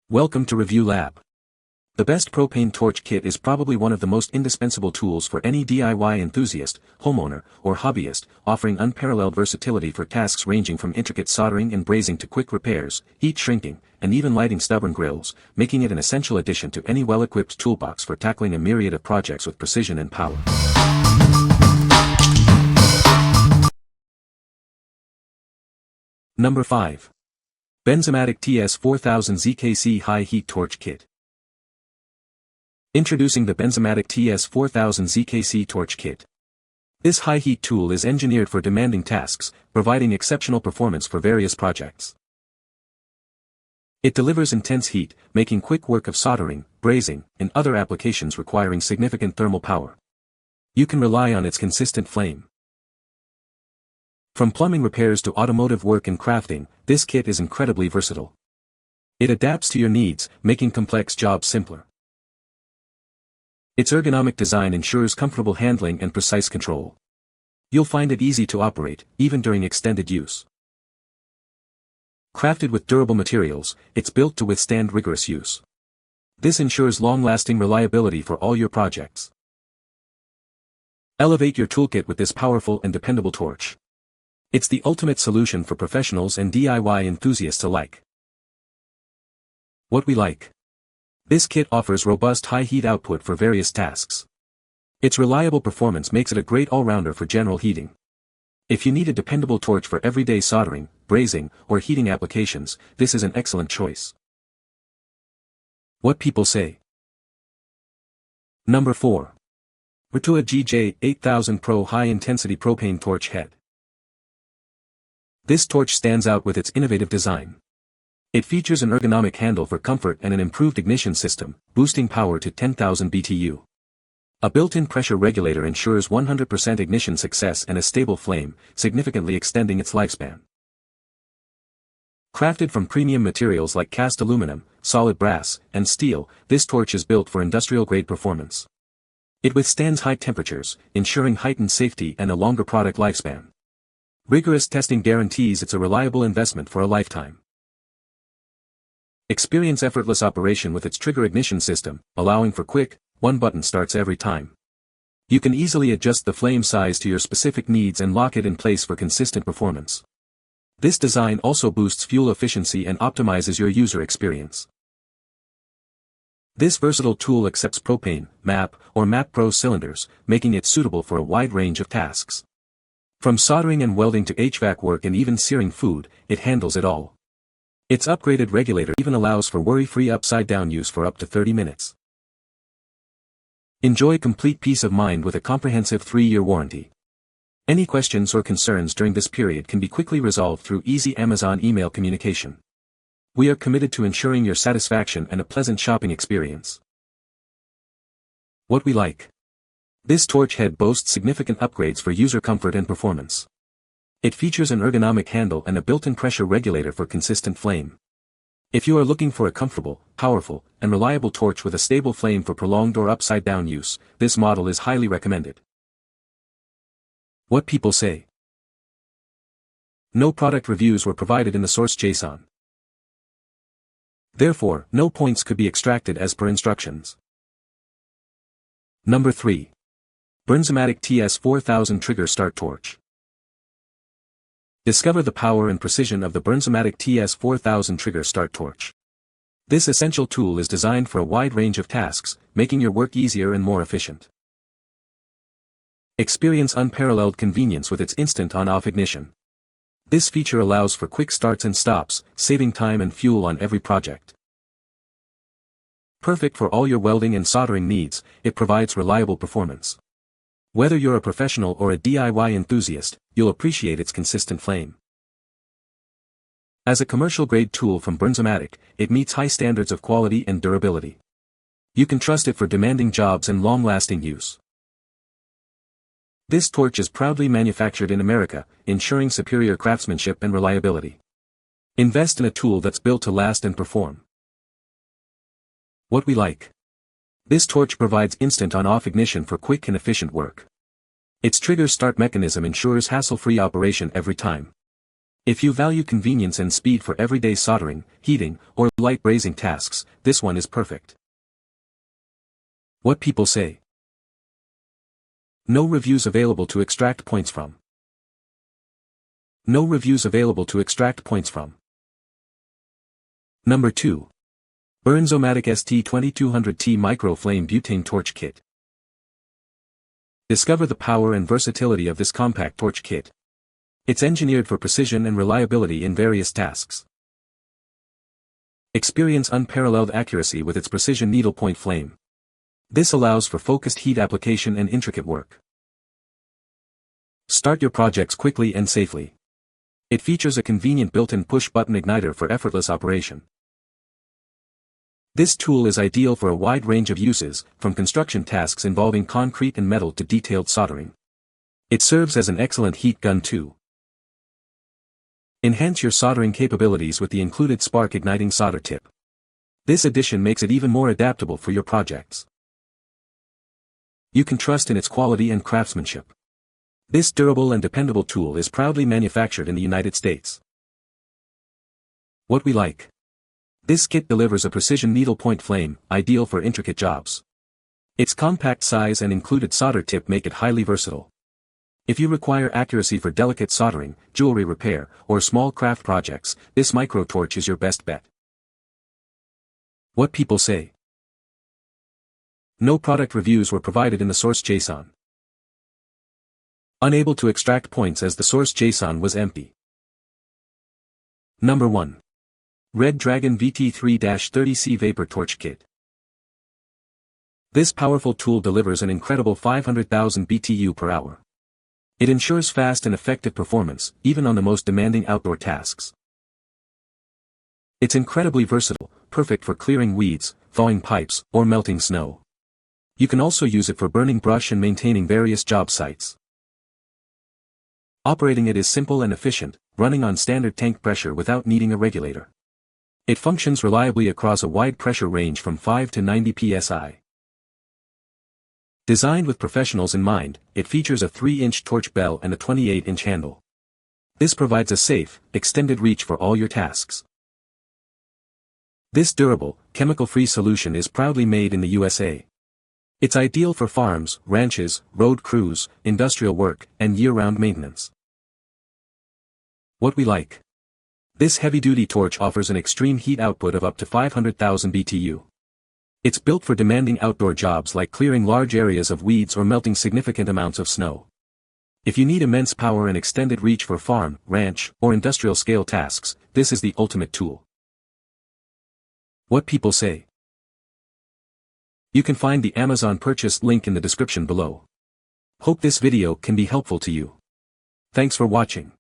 Welcome to Review Lab. The best propane torch kit is probably one of the most indispensable tools for any DIY enthusiast, homeowner, or hobbyist, offering unparalleled versatility for tasks ranging from intricate soldering and brazing to quick repairs, heat shrinking, and even lighting stubborn grills, making it an essential addition to any well-equipped toolbox for tackling a myriad of projects with precision and power. Number 5. Bernzomatic TS4000 ZKC High Heat Torch Kit. Introducing the Bernzomatic TS4000 ZKC Torch Kit. This high-heat tool is engineered for demanding tasks, providing exceptional performance for various projects. It delivers intense heat, making quick work of soldering, brazing, and other applications requiring significant thermal power. You can rely on its consistent flame. From plumbing repairs to automotive work and crafting, this kit is incredibly versatile. It adapts to your needs, making complex jobs simpler. Its ergonomic design ensures comfortable handling and precise control. You'll find it easy to operate, even during extended use. Crafted with durable materials, it's built to withstand rigorous use. This ensures long-lasting reliability for all your projects. Elevate your toolkit with this powerful and dependable torch. It's the ultimate solution for professionals and DIY enthusiasts alike. What we like. This kit offers robust high heat output for various tasks. Its reliable performance makes it a great all-rounder for general heating. If you need a dependable torch for everyday soldering, brazing, or heating applications, this is an excellent choice. What people say. Number 4. RTTOOA GJ8000 Pro High Intensity Propane Torch Head. This torch stands out with its innovative design. It features an ergonomic handle for comfort and an improved ignition system, boosting power to 10,000 BTU. A built-in pressure regulator ensures 100% ignition success and a stable flame, significantly extending its lifespan. Crafted from premium materials like cast aluminum, solid brass, and steel, this torch is built for industrial-grade performance. It withstands high temperatures, ensuring heightened safety and a longer product lifespan. Rigorous testing guarantees it's a reliable investment for a lifetime. Experience effortless operation with its trigger ignition system, allowing for quick, one-button starts every time. You can easily adjust the flame size to your specific needs and lock it in place for consistent performance. This design also boosts fuel efficiency and optimizes your user experience. This versatile tool accepts propane, MAP, or MAP Pro cylinders, making it suitable for a wide range of tasks. From soldering and welding to HVAC work and even searing food, it handles it all. Its upgraded regulator even allows for worry-free upside-down use for up to 30 minutes. Enjoy complete peace of mind with a comprehensive 3-year warranty. Any questions or concerns during this period can be quickly resolved through easy Amazon email communication. We are committed to ensuring your satisfaction and a pleasant shopping experience. What we like. This torch head boasts significant upgrades for user comfort and performance. It features an ergonomic handle and a built-in pressure regulator for consistent flame. If you are looking for a comfortable, powerful, and reliable torch with a stable flame for prolonged or upside-down use, this model is highly recommended. What people say. No product reviews were provided in the source JSON. Therefore, no points could be extracted as per instructions. Number 3. Bernzomatic TS4000 Trigger Start Torch. Discover the power and precision of the Bernzomatic TS4000 Trigger Start Torch. This essential tool is designed for a wide range of tasks, making your work easier and more efficient. Experience unparalleled convenience with its instant on-off ignition. This feature allows for quick starts and stops, saving time and fuel on every project. Perfect for all your welding and soldering needs, it provides reliable performance. Whether you're a professional or a DIY enthusiast, you'll appreciate its consistent flame. As a commercial-grade tool from Bernzomatic, it meets high standards of quality and durability. You can trust it for demanding jobs and long-lasting use. This torch is proudly manufactured in America, ensuring superior craftsmanship and reliability. Invest in a tool that's built to last and perform. What we like. This torch provides instant on-off ignition for quick and efficient work. Its trigger start mechanism ensures hassle-free operation every time. If you value convenience and speed for everyday soldering, heating, or light brazing tasks, this one is perfect. What people say. No reviews available to extract points from. No reviews available to extract points from. Number 2. Bernzomatic ST2200T Micro Flame Butane Torch Kit. Discover the power and versatility of this compact torch kit. It's engineered for precision and reliability in various tasks. Experience unparalleled accuracy with its precision needlepoint flame. This allows for focused heat application and intricate work. Start your projects quickly and safely. It features a convenient built-in push-button igniter for effortless operation. This tool is ideal for a wide range of uses, from construction tasks involving concrete and metal to detailed soldering. It serves as an excellent heat gun too. Enhance your soldering capabilities with the included spark igniting solder tip. This addition makes it even more adaptable for your projects. You can trust in its quality and craftsmanship. This durable and dependable tool is proudly manufactured in the United States. What we like. This kit delivers a precision needlepoint flame, ideal for intricate jobs. Its compact size and included solder tip make it highly versatile. If you require accuracy for delicate soldering, jewelry repair, or small craft projects, this micro torch is your best bet. What people say. No product reviews were provided in the source JSON. Unable to extract points as the source JSON was empty. Number 1. Red Dragon VT3-30C Vapor Torch Kit. This powerful tool delivers an incredible 500,000 BTU per hour. It ensures fast and effective performance, even on the most demanding outdoor tasks. It's incredibly versatile, perfect for clearing weeds, thawing pipes, or melting snow. You can also use it for burning brush and maintaining various job sites. Operating it is simple and efficient, running on standard tank pressure without needing a regulator. It functions reliably across a wide pressure range from 5 to 90 psi. Designed with professionals in mind, it features a 3-inch torch bell and a 28-inch handle. This provides a safe, extended reach for all your tasks. This durable, chemical-free solution is proudly made in the USA. It's ideal for farms, ranches, road crews, industrial work, and year-round maintenance. What we like. This heavy-duty torch offers an extreme heat output of up to 500,000 BTU. It's built for demanding outdoor jobs like clearing large areas of weeds or melting significant amounts of snow. If you need immense power and extended reach for farm, ranch, or industrial-scale tasks, this is the ultimate tool. What people say. You can find the Amazon purchase link in the description below. Hope this video can be helpful to you. Thanks for watching.